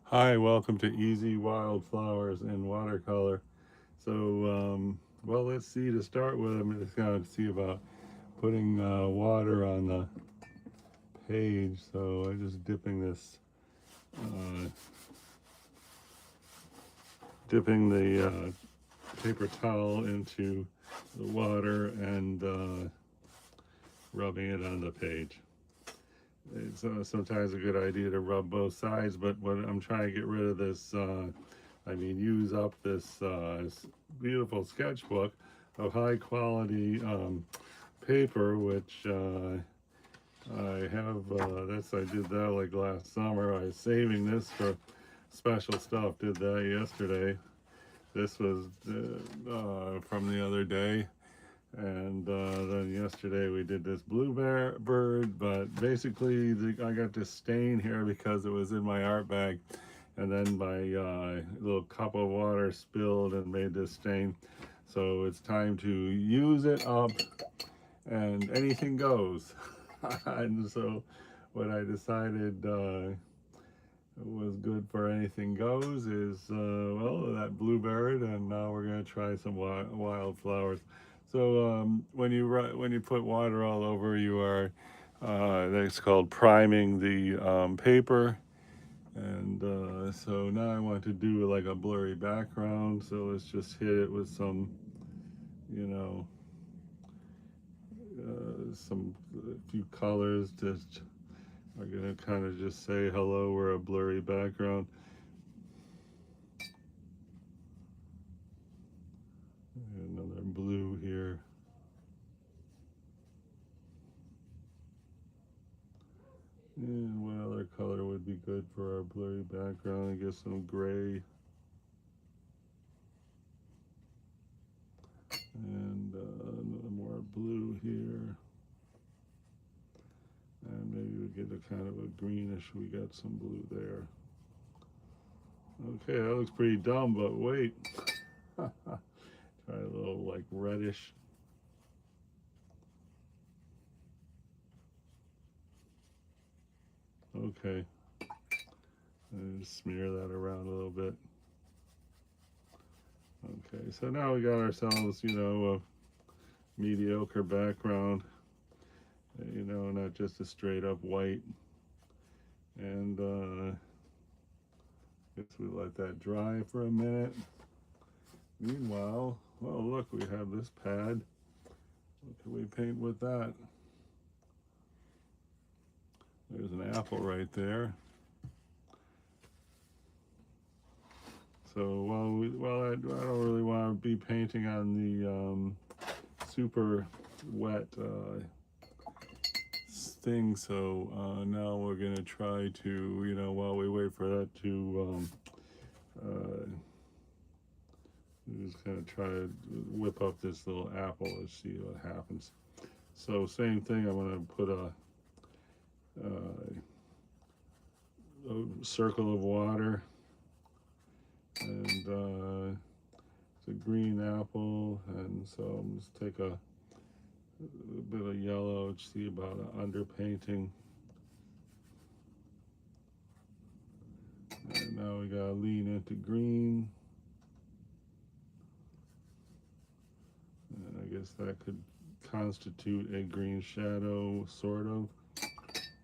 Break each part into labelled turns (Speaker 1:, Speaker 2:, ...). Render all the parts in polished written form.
Speaker 1: Hi, welcome to Easy Wildflowers in Watercolor. Well, let's see to start with. I'm just going to see about putting water on the page. So I'm just uh, dipping the paper towel into the water and rubbing it on the page. It's sometimes a good idea to rub both sides, but when I'm trying to get rid of this, use up this beautiful sketchbook of high quality paper, which I have. I did that like last summer. I was saving this for special stuff. Did that yesterday. This was from the other day. And then yesterday we did this bird, but basically I got this stain here because it was in my art bag, and then my little cup of water spilled and made this stain. So it's time to use it up, and anything goes. And so what I decided was good for anything goes is that bluebird, and now we're going to try some wildflowers. So when you put water all over, you are that's called priming the paper. And so now I want to do like a blurry background. So let's just hit it with some, you know, some a few colors. Just we're gonna kind of just say hello. We're a blurry background. Another blue here. And what other color would be good for our blurry background? I guess some gray and more blue here. And maybe we get a kind of a greenish. We got some blue there. Okay, that looks pretty dumb, but wait. Try a little like reddish. Okay, and just smear that around a little bit. Okay, so now we got ourselves, a mediocre background. Not just a straight up white. And guess we let that dry for a minute. Meanwhile, well, look, we have this pad. What can we paint with that? There's an apple right there. So I don't really want to be painting on the super wet thing. So now we're gonna try to, while we wait for that to, we're just gonna try to whip up this little apple and see what happens. So same thing. I'm gonna put a circle of water, and it's a green apple, and so I'm just take a bit of yellow to see about an underpainting. And now we gotta lean into green, and I guess that could constitute a green shadow, sort of.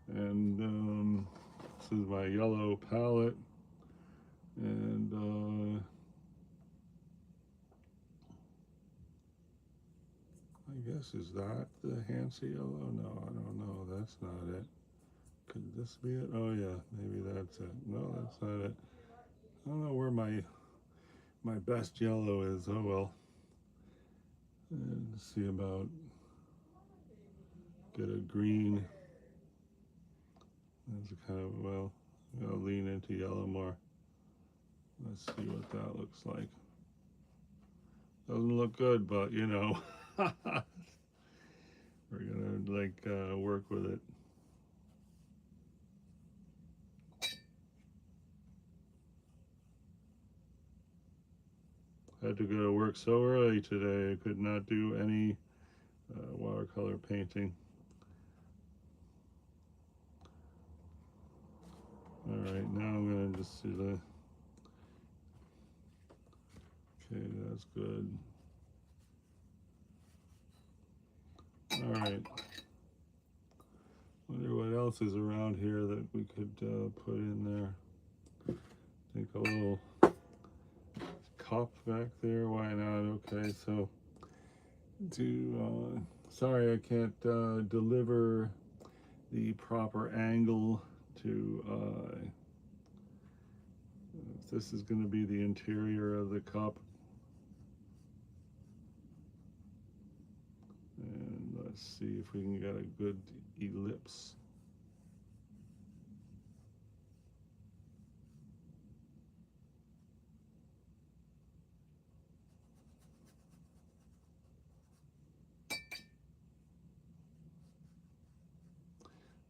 Speaker 1: And this is my yellow palette, and I guess is that the Hansa yellow? No, I don't know. That's not it. Could this be it? Oh yeah, maybe that's it. No, that's not it. I don't know where my best yellow is. Oh well. And see about get a green. That's a kind of well. I'll lean into yellow more. Let's see what that looks like. Doesn't look good, but we're gonna work with it. Had to go to work so early today. I could not do any watercolor painting. All right, now I'm gonna just do the, okay, that's good. All right. Wonder what else is around here that we could put in there. I think a little cup back there, why not? Okay, so sorry I can't deliver the proper angle to if this is going to be the interior of the cup. And let's see if we can get a good ellipse.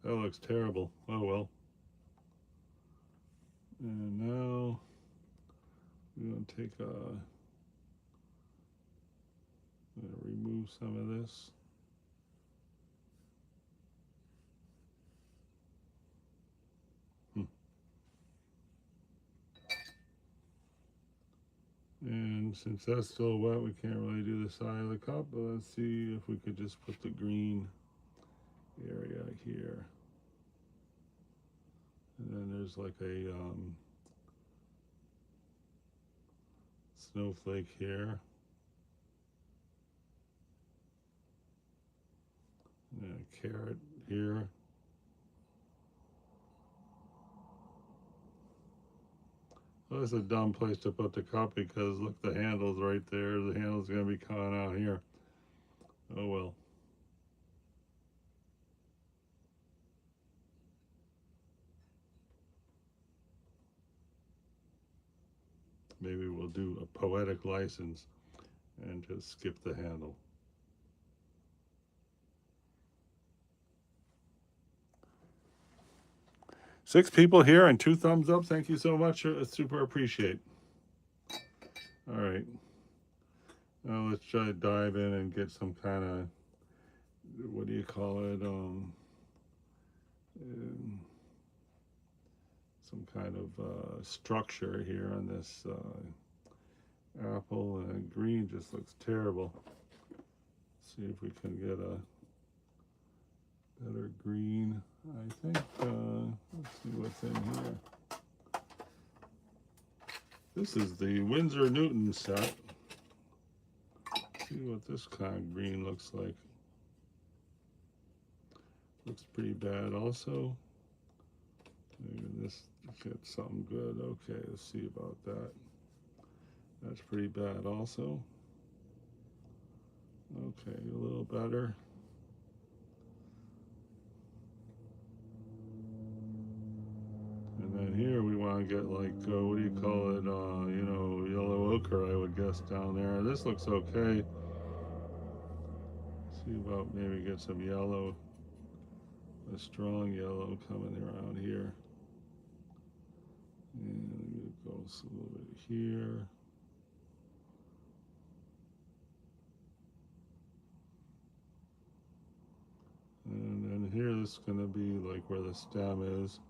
Speaker 1: That looks terrible. Oh well. And now we're going to take I'm going to remove some of this. And since that's still wet, we can't really do the side of the cup, but let's see if we could just put the green area here. And then there's like a snowflake here. And a carrot here. Well, that's a dumb place to put the cup because look, the handle's right there. The handle's going to be coming out here. Oh well. Maybe we'll do a poetic license and just skip the handle. Six people here and 2 thumbs up. Thank you so much. Super appreciate. All right. Now let's try to dive in and get some kind of, what do you call it? Some kind of structure here on this apple, and green just looks terrible. See if we can get a better green. I think, let's see what's in here. This is the Winsor Newton set. See what this kind of green looks like. Looks pretty bad also. Maybe this gets something good. Okay, let's see about that. That's pretty bad also. Okay, a little better. And then here we want to get like, what do you call it? You know, yellow ochre, I would guess, down there. This looks okay. See about maybe get some yellow, a strong yellow coming around here. And it goes a little bit here. And then here, this is going to be like where the stem is.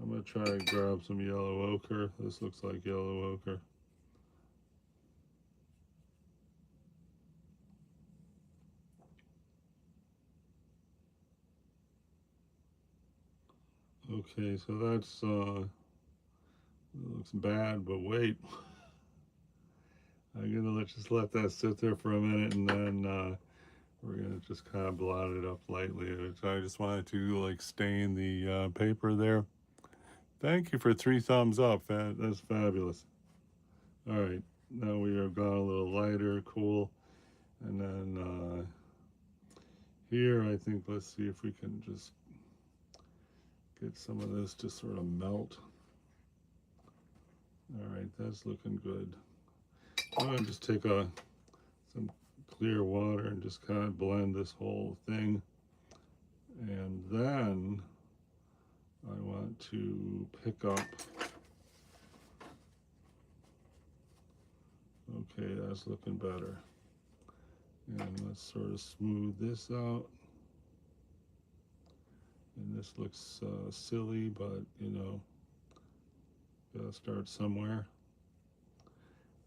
Speaker 1: I'm going to try and grab some yellow ochre. This looks like yellow ochre. Okay, so that's, looks bad, but wait. I'm going to just let that sit there for a minute, and then we're going to just kind of blot it up lightly. I just wanted to like stain the paper there. Thank you for 3 thumbs up. That's fabulous. All right, now we are gone a little lighter, cool. And then here, I think, let's see if we can just get some of this to sort of melt. All right, that's looking good. I'm going to just take some clear water and just kind of blend this whole thing. And then I want to pick up, okay, that's looking better. And let's sort of smooth this out. And This looks silly, but you know, gotta start somewhere.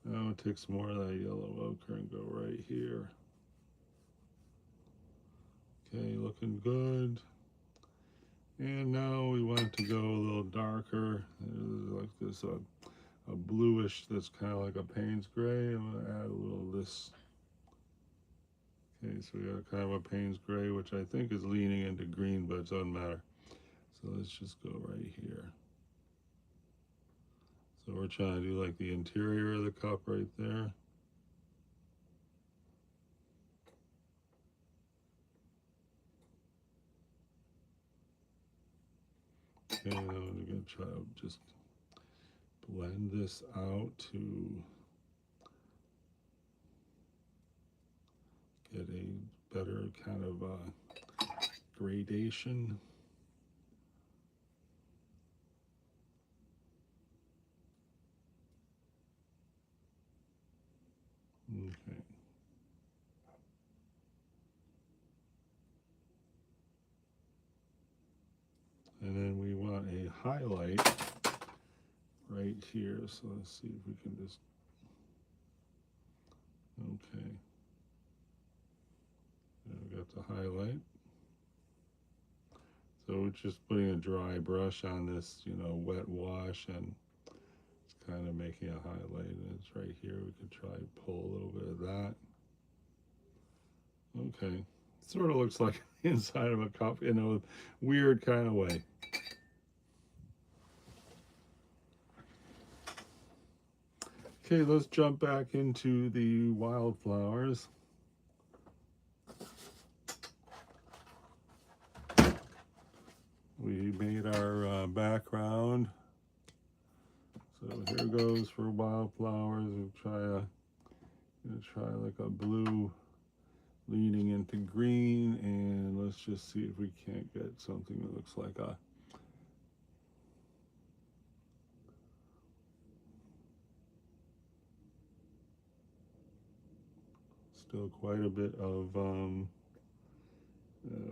Speaker 1: Now it takes more of that yellow ochre and go right here. Okay, looking good. And now we want to go a little darker. There's like this a bluish that's kind of like a Payne's gray. I'm going to add a little of this. Okay, so we got kind of a Payne's gray, which I think is leaning into green, but it doesn't matter. So let's just go right here. So we're trying to do like the interior of the cup right there. Okay, now I'm going to try to just blend this out to get a better kind of gradation. Okay. And then we want a highlight right here. So let's see if we can just, okay. Now we got the highlight. So we're just putting a dry brush on this, you know, wet wash, and it's kind of making a highlight. And it's right here. We could try to pull a little bit of that. Okay. Sort of looks like the inside of a cup in a weird kind of way. Okay, let's jump back into the wildflowers. We made our background. So here goes for wildflowers. We'll try like a blue leaning into green, and let's just see if we can't get something that looks like a still quite a bit of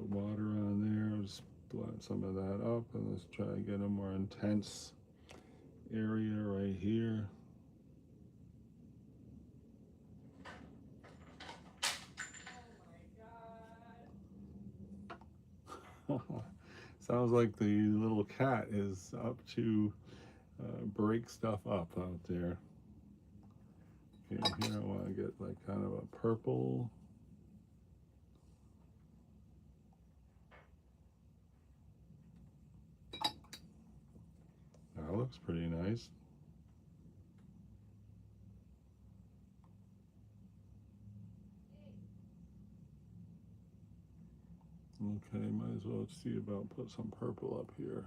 Speaker 1: water on there. Just blend some of that up, and let's try to get a more intense area right here. Sounds like the little cat is up to break stuff up out there. Okay, here I want to get like kind of a purple. That looks pretty nice. Okay, might as well see about put some purple up here.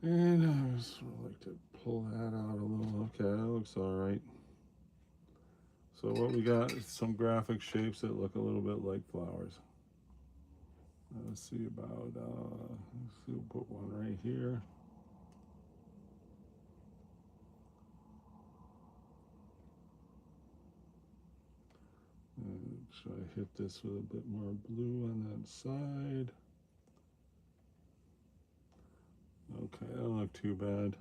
Speaker 1: And I just would like to pull that out a little. Okay, that looks all right. So what we got is some graphic shapes that look a little bit like flowers. Let's see about, let's see, we'll put one right here. And should I hit this with a bit more blue on that side? Okay, that don't look too bad.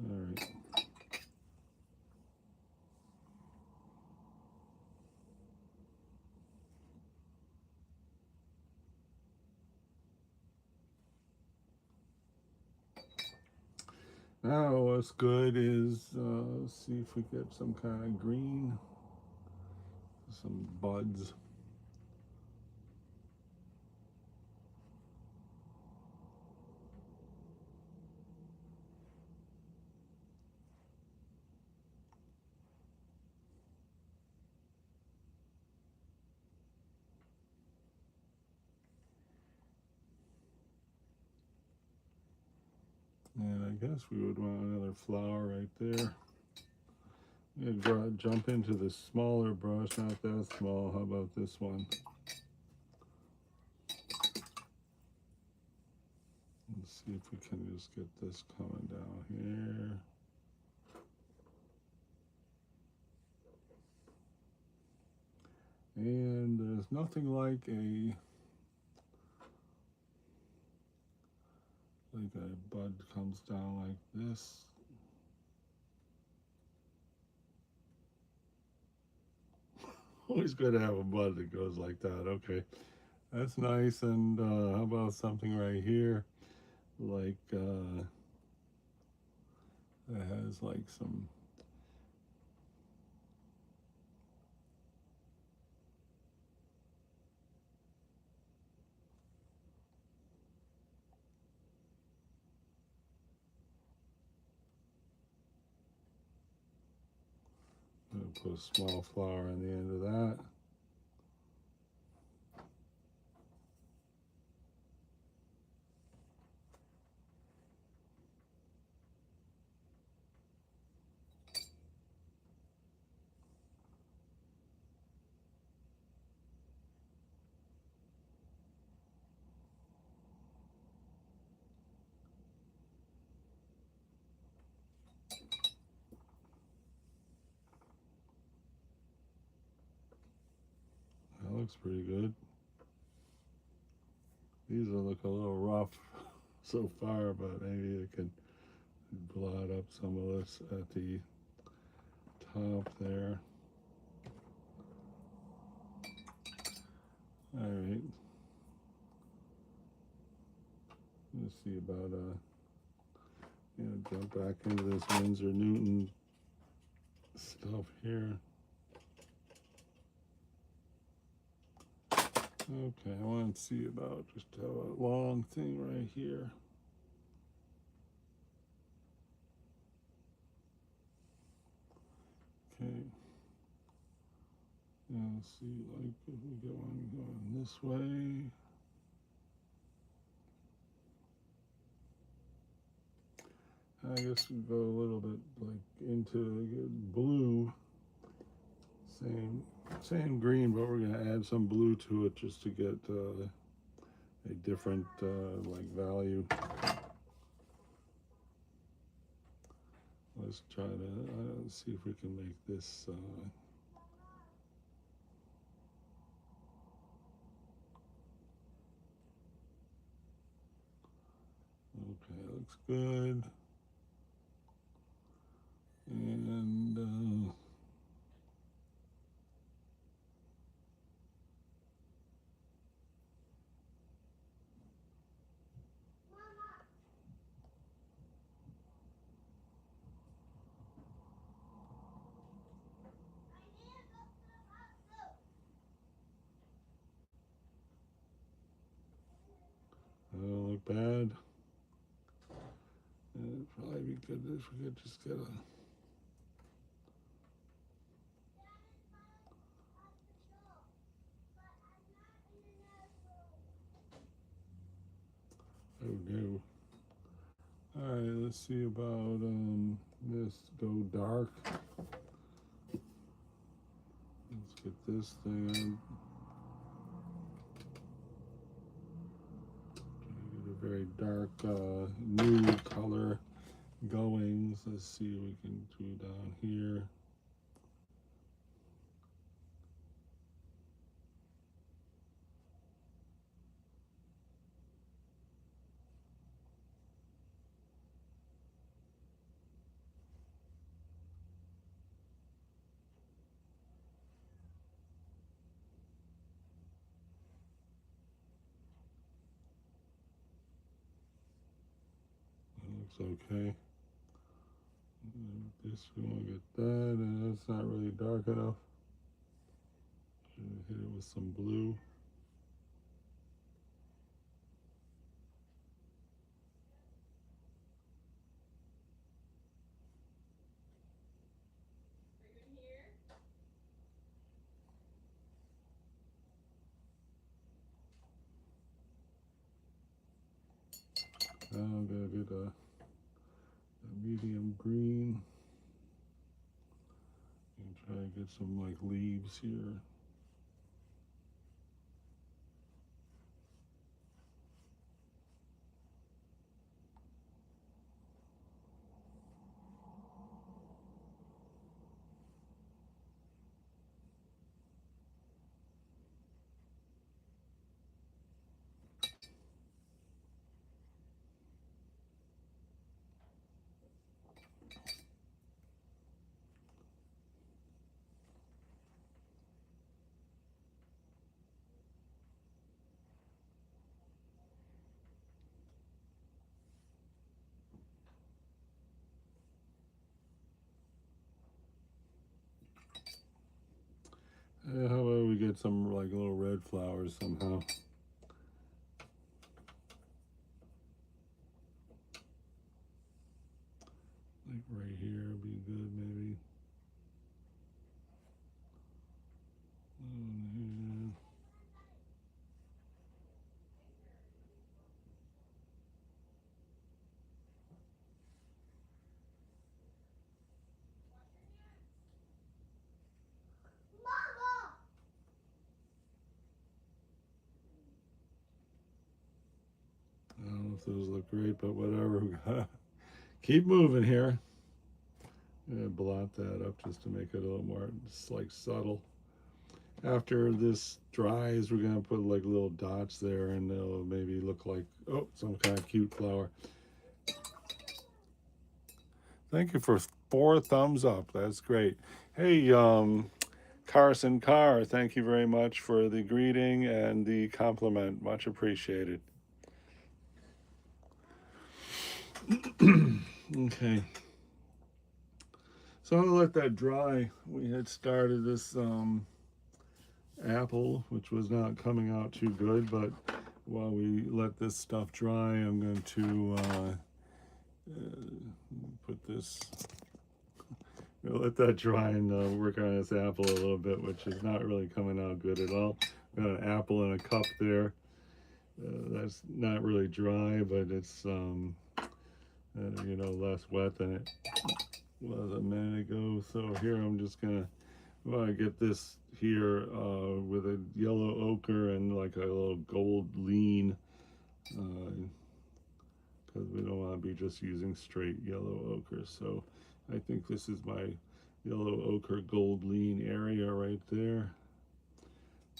Speaker 1: All right. Now what's good is, let's see if we get some kind of green, some buds. And I guess we would want another flower right there. I'm gonna jump into the smaller brush, not that small. How about this one? Let's see if we can just get this coming down here. And there's nothing like a bud comes down like this. Always good to have a bud that goes like that. Okay, that's nice. And how about something right here, like that has like some. Put a small flower on the end of that. That looks pretty good. These will look a little rough so far, but maybe I can blot up some of this at the top there. All right. Let's see about jump back into this Winsor Newton stuff here. Okay, I want to see about just a long thing right here. Okay. Now let's see, like if we get one going this way. I guess we go a little bit like into blue. Same green, but we're gonna add some blue to it just to get a different like value. Let's try to see if we can make this. Okay, looks good. And don't look bad. It'd probably be good if we could just get a. Oh no. All right, let's see about this. Go dark. Let's get this thing. Get a very dark nude color going. So let's see what we can do down here. That looks okay. This we want to get that, and that's not really dark enough. Should hit it with some blue. Now I'm gonna get a medium green. And try to get some like leaves here. How about we get some like little red flowers somehow? Like right here would be good, maybe. Mm, I don't know if those look great, but whatever. Keep moving here. I'm gonna blot that up just to make it a little more like subtle. After this dries, we're gonna put like little dots there, and they'll maybe look like, oh, some kind of cute flower. Thank you for 4 thumbs up. That's great. Hey, Carson Carr, thank you very much for the greeting and the compliment. Much appreciated. Okay. So I'll let that dry. We had started this apple, which was not coming out too good, but while we let this stuff dry, I'm going to put this, let that dry and work on this apple a little bit, which is not really coming out good at all. Got an apple in a cup there. That's not really dry, but it's you know, less wet than it was a minute ago. So here I'm just gonna get this here with a yellow ochre and like a little gold lean, because we don't want to be just using straight yellow ochre. So I think this is my yellow ochre gold lean area right there.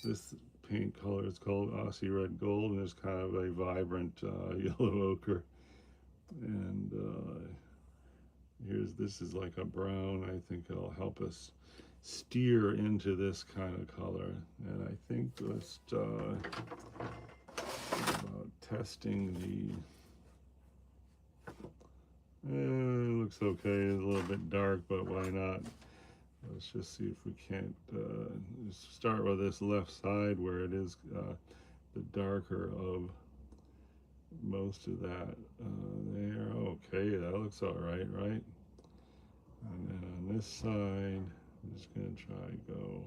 Speaker 1: This paint color is called Aussie Red Gold, and it's kind of a vibrant yellow ochre. And this is like a brown. I think it'll help us steer into this kind of color. And I think let's testing the, it looks okay. It's a little bit dark, but why not? Let's just see if we can't start with this left side where it is the darker of most of that there. Okay, that looks all right, right? And then on this side, I'm just gonna try go.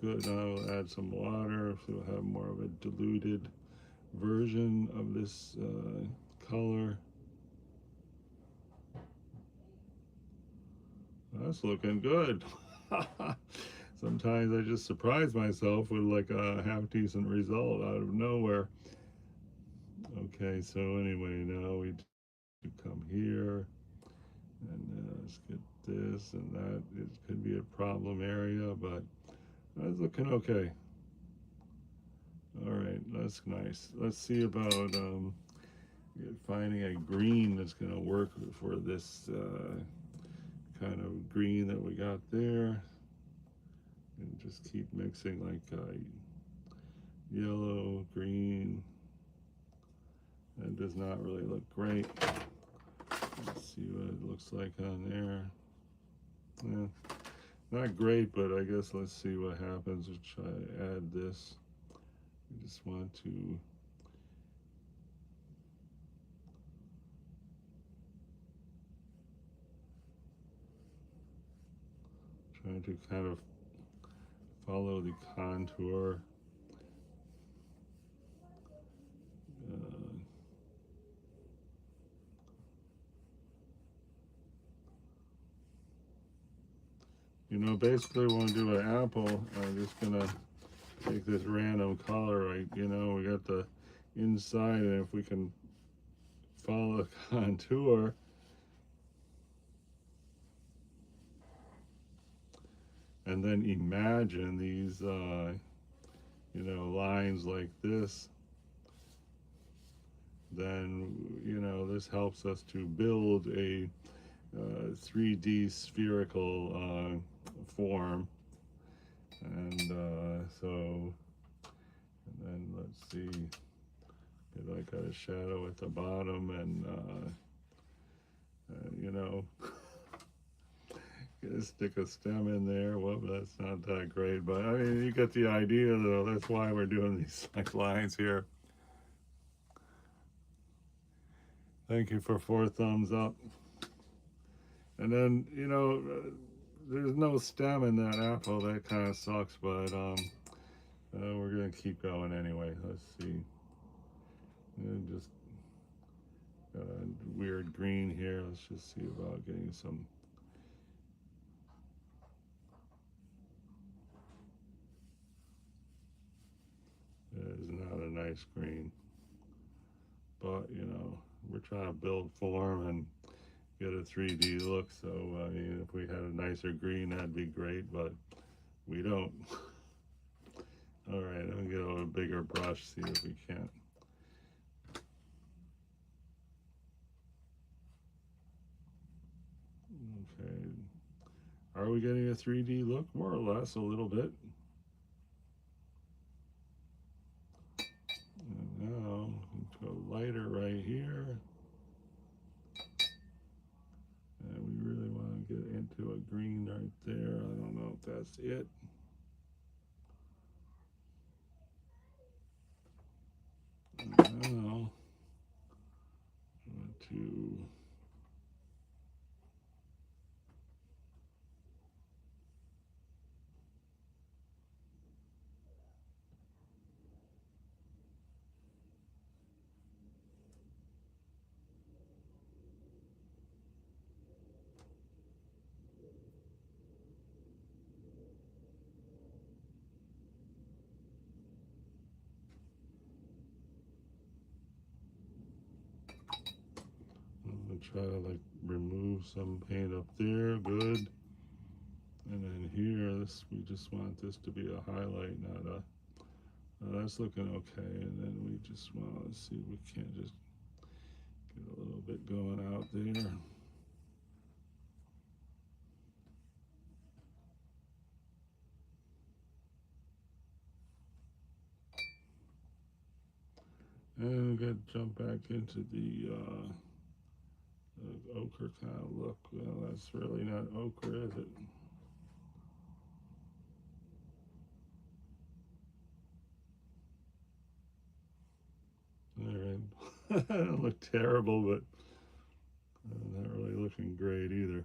Speaker 1: Good, now I'll add some water so we'll have more of a diluted version of this color. That's looking good. Sometimes I just surprise myself with like a half decent result out of nowhere. Okay, so anyway, now we come here and let's get this and that. It could be a problem area, but that's looking okay. All right, that's nice. Let's see about finding a green that's going to work for this kind of green that we got there. And just keep mixing like yellow, green. That does not really look great. Let's see what it looks like on there. Yeah, not great, but I guess let's see what happens. We'll try to add this. I just want to try to kind of follow the contour. You know, basically when we do an apple, I'm just gonna take this random color, right? You know, we got the inside, and if we can follow the contour, and then imagine these, you know, lines like this, then, you know, this helps us to build a 3D spherical form. And so, and then let's see, I got a shadow at the bottom, and you know, gonna stick a stem in there. Well, that's not that great, but I mean, you get the idea, though. That's why we're doing these like lines here. Thank you for 4 thumbs up. And then, you know, there's no stem in that apple. That kind of sucks, but we're gonna keep going anyway. Let's see. Just got a weird green here. Let's just see about getting some. It is not a nice green, but you know, we're trying to build form and get a 3D look. So I mean, if we had a nicer green, that'd be great, but we don't. All right, I'm gonna get a bigger brush, see if we can't. Okay, are we getting a 3D look? More or less, a little bit. And now, go lighter right here. And we really want to get into a green right there. I don't know if that's it. Now, I want to try to like remove some paint up there. Good. And then here, this, we just want this to be a highlight, not a. That's looking okay. And then we just want to see if we can't just get a little bit going out there. And we got to jump back into the ochre kind of look. Well, that's really not ochre, is it? All right. I don't look terrible, but not really looking great either.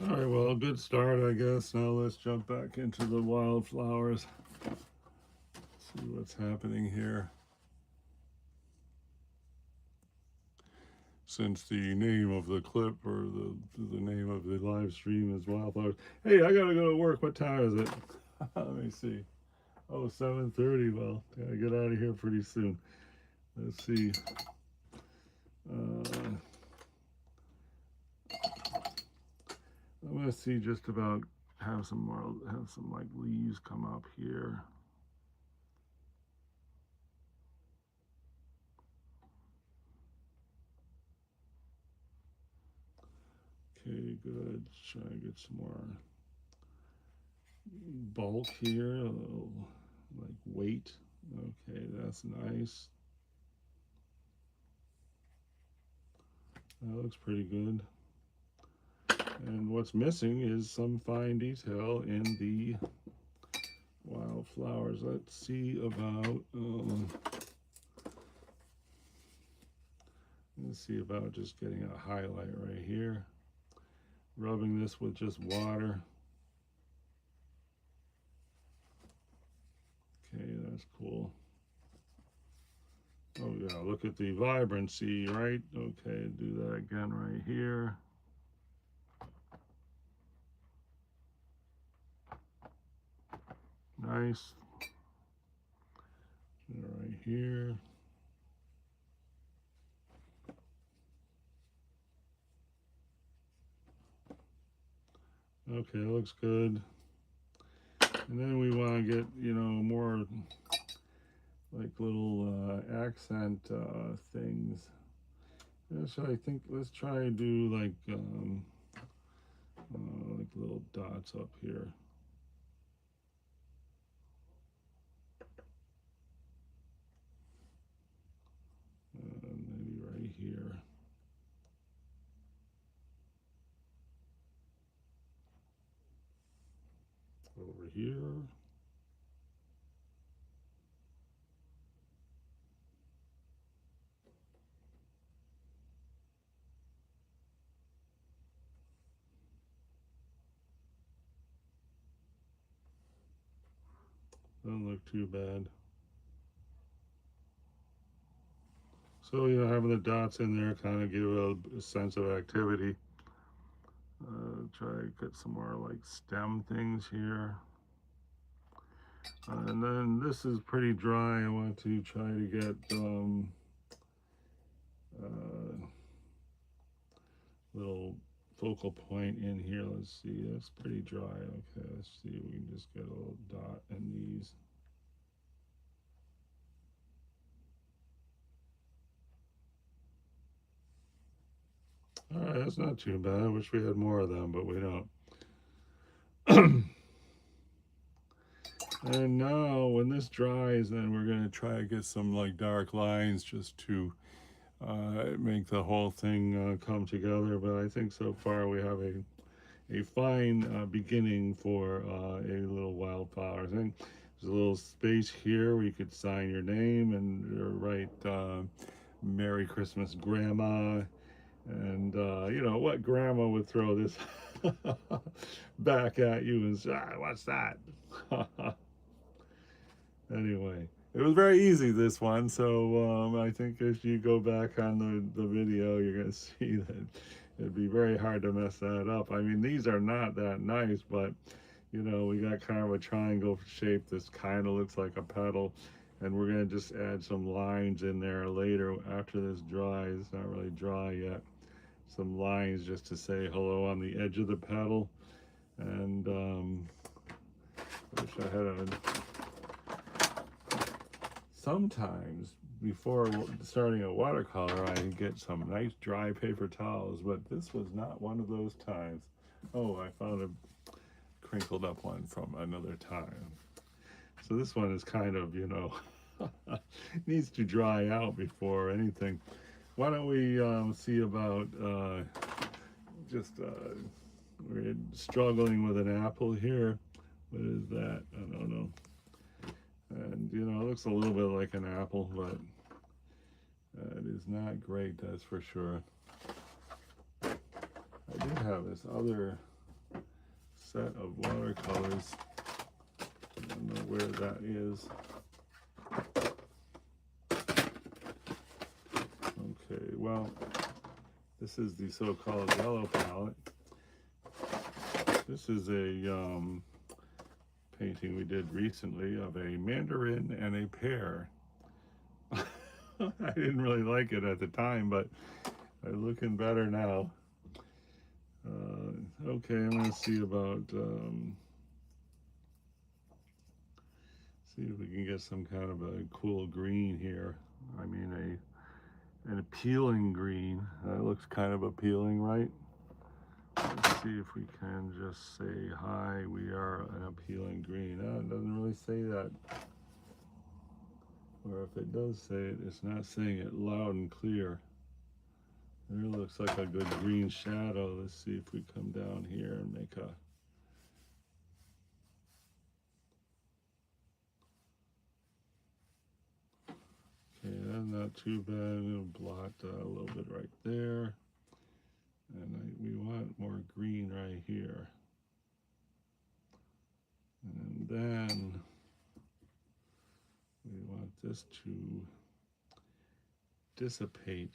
Speaker 1: All right, well, good start, I guess. Now let's jump back into the wildflowers. See what's happening here. Since the name of the clip or the name of the live stream is wildflowers. Hey, I gotta go to work. What time is it? Let me see. Oh, 7:30. Well, gotta get out of here pretty soon. Let's see. I'm gonna see just about have some like leaves come up here. Okay, good. Try to get some more bulk here, a little like weight. Okay, that's nice. That looks pretty good. And what's missing is some fine detail in the wildflowers. Let's see about just getting a highlight right here. Rubbing this with just water. Okay, that's cool. Oh yeah, look at the vibrancy, right? Okay, do that again right here. Nice. Right here. Okay, looks good. And then we want to get, you know, more like little accent things. Yeah, so I think let's try to do like little dots up here. Maybe right here. Over here. Doesn't look too bad. So, you know, having the dots in there kind of give a sense of activity. Try to get some more like stem things here. And then this is pretty dry. I want to try to get uh, little focal point in here. Let's see, that's pretty dry. Okay, let's see if we can just get a little dot in these. All right, that's not too bad. I wish we had more of them, but we don't. And now when this dries, then we're going to try to get some like dark lines just to make the whole thing come together. But I think so far we have a fine beginning for a little wildflower. I think there's a little space here where you could sign your name and write Merry Christmas, Grandma. And you know what grandma would throw this back at you and say, ah, what's that? Anyway, it was very easy, this one. So I think if you go back on the video, you're going to see that it'd be very hard to mess that up. I mean, these are not that nice, but you know, we got kind of a triangle shape. This kind of looks like a petal. And we're going to just add some lines in there later after this dries. It's not really dry yet. Some lines just to say hello on the edge of the petal. And I wish I had a sometimes before starting a watercolor I get some nice dry paper towels, but this was not one of those times. Oh, I found a crinkled up one from another time. So this one is kind of, you know, needs to dry out before anything. Why don't we see about just we're struggling with an apple here. What is that? I don't know. And you know, it looks a little bit like an apple, but it is not great, that's for sure. I did have this other set of watercolors. I don't know where that is. Okay, well, this is the so-called yellow palette. This is a painting we did recently of a mandarin and a pear. I didn't really like it at the time, but I'm looking better now. Okay, I'm going to see about see if we can get some kind of a cool green here. I mean an appealing green. That looks kind of appealing, right? Let's see if we can just say, hi, we are an appealing green. It doesn't really say that. Or if it does say it, it's not saying it loud and clear. There looks like a good green shadow. Let's see if we come down here and make a... Okay, that's not too bad. I'm going to blot a little bit right there. And we want more green right here. And then we want this to dissipate.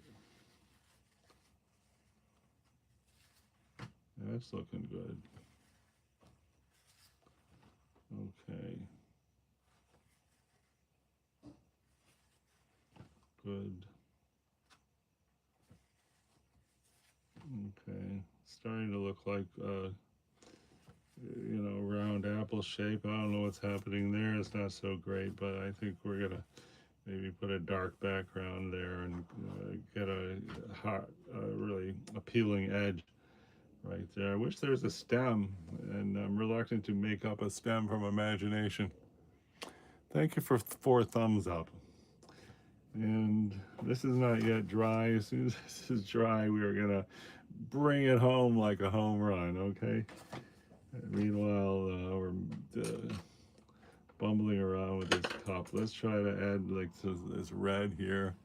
Speaker 1: That's looking good. Okay. Good. Okay. Starting to look like, round apple shape. I don't know what's happening there. It's not so great, but I think we're going to maybe put a dark background there and get a hot, really appealing edge right there. I wish there was a stem, and I'm reluctant to make up a stem from imagination. Thank you for 4 thumbs up. And this is not yet dry. As soon as this is dry, we are going to bring it home like a home run, okay? And meanwhile, we're bumbling around with this cup. Let's try to add like this red here.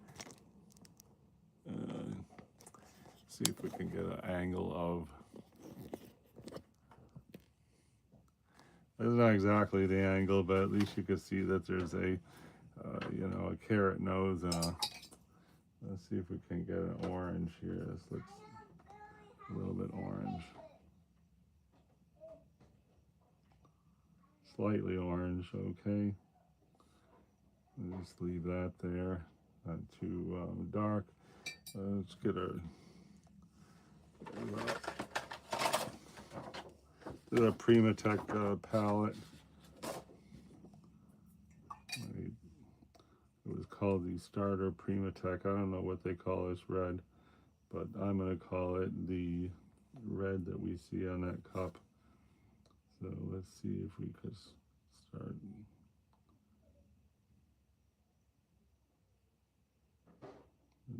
Speaker 1: See if we can get an angle of. That's not exactly the angle, but at least you can see that there's a carrot nose and a. Let's see if we can get an orange here. This looks a little bit orange. Slightly orange, okay. Just leave that there, not too dark. Let's get a Primatech palette. It was called the Starter Primatech. I don't know what they call this red, but I'm going to call it the red that we see on that cup. So let's see if we could start.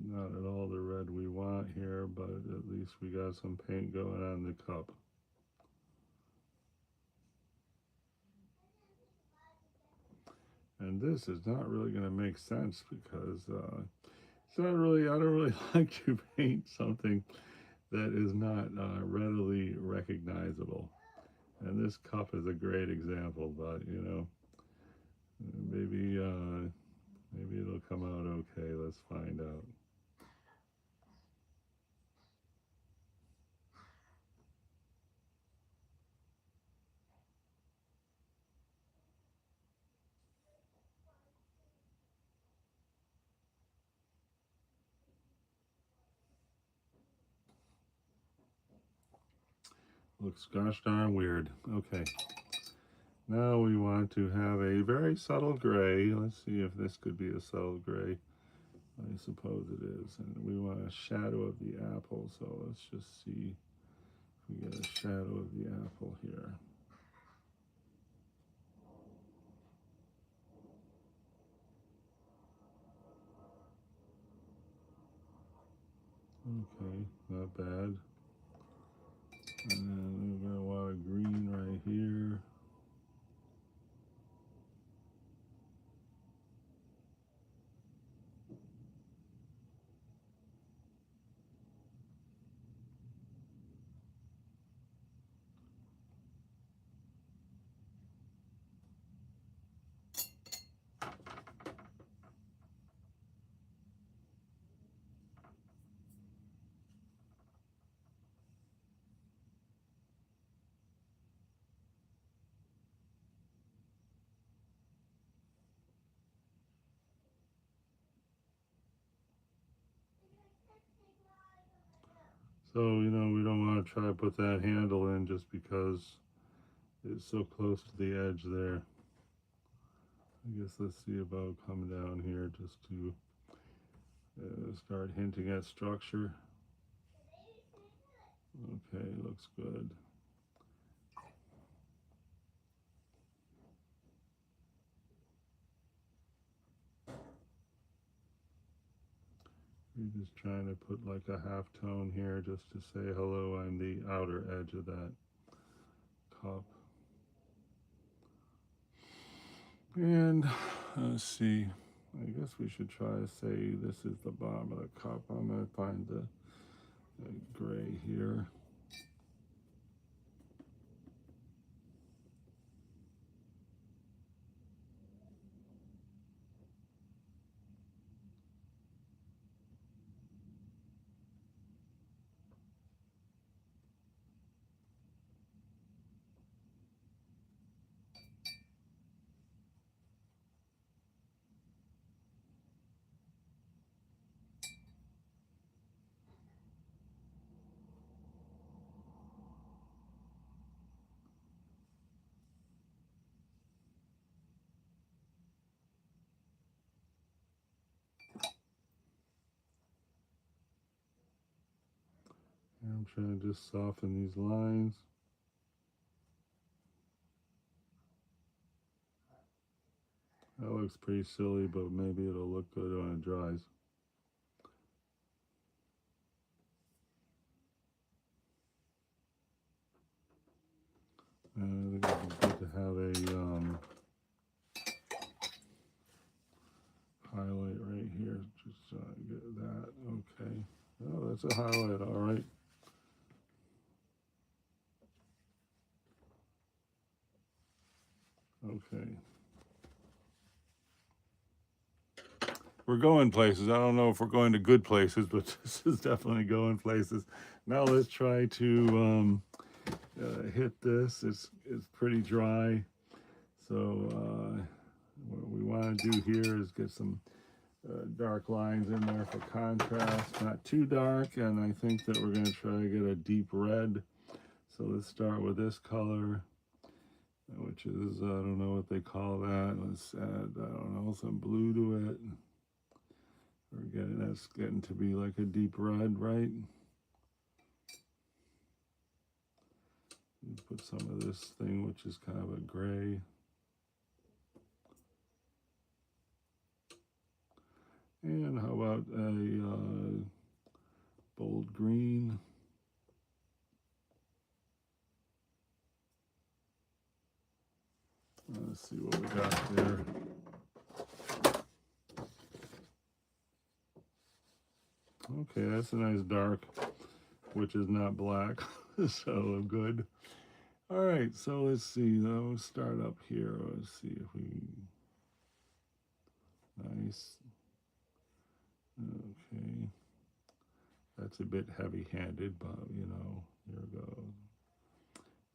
Speaker 1: Not at all the red we want here, but at least we got some paint going on the cup. And this is not really going to make sense because it's not really, I don't really like to paint something that is not readily recognizable. And this cup is a great example, but maybe it'll come out okay. Let's find out. Looks gosh darn weird. Okay. Now we want to have a very subtle gray. Let's see if this could be a subtle gray. I suppose it is. And we want a shadow of the apple. So let's just see if we get a shadow of the apple here. Okay, not bad. And then we're going to want a green right here. So, we don't want to try to put that handle in just because it's so close to the edge there. I guess let's see about coming down here just to start hinting at structure. Okay, looks good. We're just trying to put like a half tone here just to say hello on the outer edge of that cup. And let's see, I guess we should try to say this is the bottom of the cup. I'm going to find the gray here. I'm trying to just soften these lines. That looks pretty silly, but maybe it'll look good when it dries. And I think it'd be good to have a highlight right here. Just get that. Okay. Oh, that's a highlight. All right. Okay. We're going places. I don't know if we're going to good places, but this is definitely going places. Now let's try to hit this. It's pretty dry. So what we want to do here is get some dark lines in there for contrast. Not too dark, and I think that we're going to try to get a deep red. So let's start with this color, which is, I don't know what they call that. Let's add, I don't know, some blue to it. That's getting to be like a deep red, right? Put some of this thing, which is kind of a gray. And how about a bold green? Let's see what we got there. Okay, that's a nice dark, which is not black, so good. All right, so let's see. We'll start up here. Let's see if we. Nice. Okay. That's a bit heavy-handed, but you know, here we go.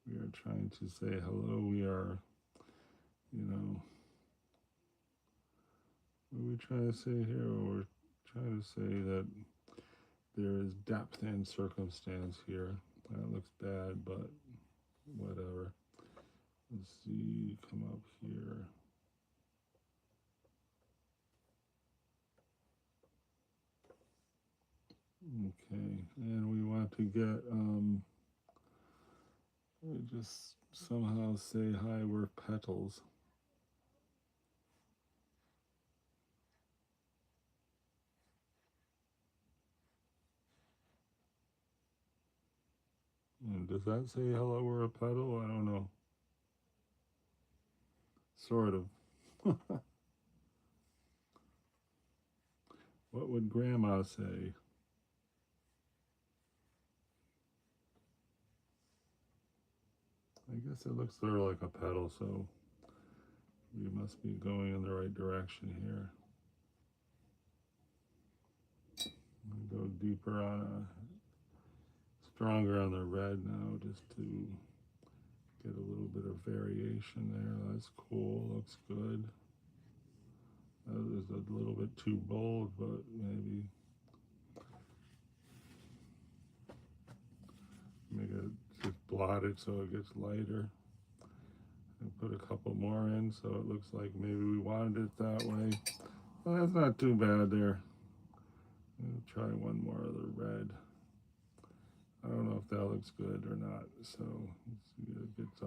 Speaker 1: We are trying to say hello. We are, you know, what are we trying to say here? Well, we're trying to say that there is depth and circumstance here. That looks bad, but whatever. Let's see, come up here. Okay, and we want to get, we just somehow say, hi, we're petals. And does that say hello, we're a petal? I don't know. Sort of. What would Grandma say? I guess it looks sort of like a petal, so we must be going in the right direction here. Go deeper on stronger on the red now, just to get a little bit of variation there. That's cool, looks good. That is a little bit too bold, but maybe make it just blot it so it gets lighter. And put a couple more in so it looks like maybe we wanted it that way. Well, that's not too bad there. I'll try one more of the red. I don't know if that looks good or not, so let's see if it gets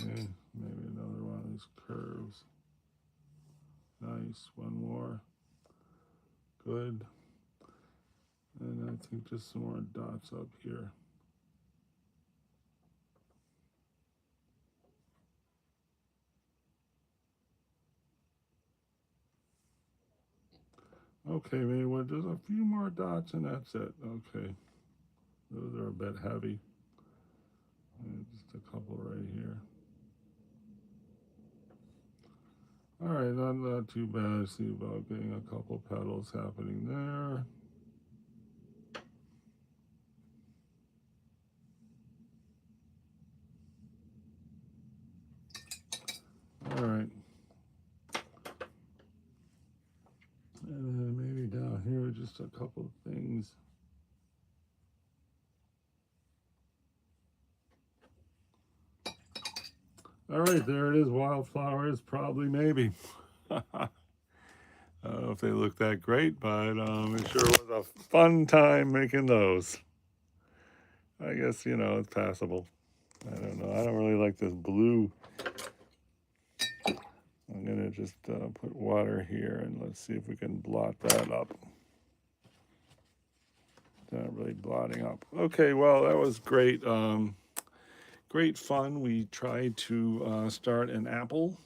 Speaker 1: okay, maybe another one of these curves. Nice, one more. Good. And I think just some more dots up here. Okay, maybe what, just a few more dots and that's it. Okay. Those are a bit heavy. And just a couple right here. All right, not too bad. See about getting a couple petals happening there. All right. And then maybe down here, just a couple of things. All right, there it is, wildflowers, probably, maybe. I don't know if they look that great, but it sure was a fun time making those. I guess, you know, it's passable. I don't know. I don't really like this blue. I'm going to just put water here and let's see if we can blot that up. Not really blotting up. Okay, well, that was great. Great fun. We tried to start an apple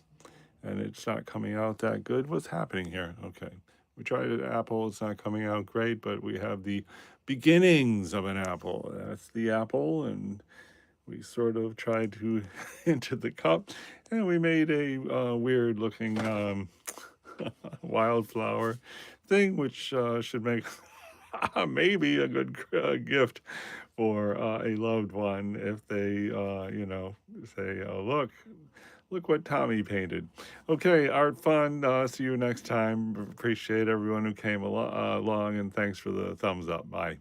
Speaker 1: and it's not coming out that good. What's happening here? Okay. We tried an apple. It's not coming out great, but we have the beginnings of an apple. That's the apple, and we sort of tried to into the cup, and we made a weird looking wildflower thing, which should make maybe a good gift for a loved one if they, you know, say, oh, look what Tommy painted. Okay, art fun. See you next time. Appreciate everyone who came along, and thanks for the thumbs up. Bye.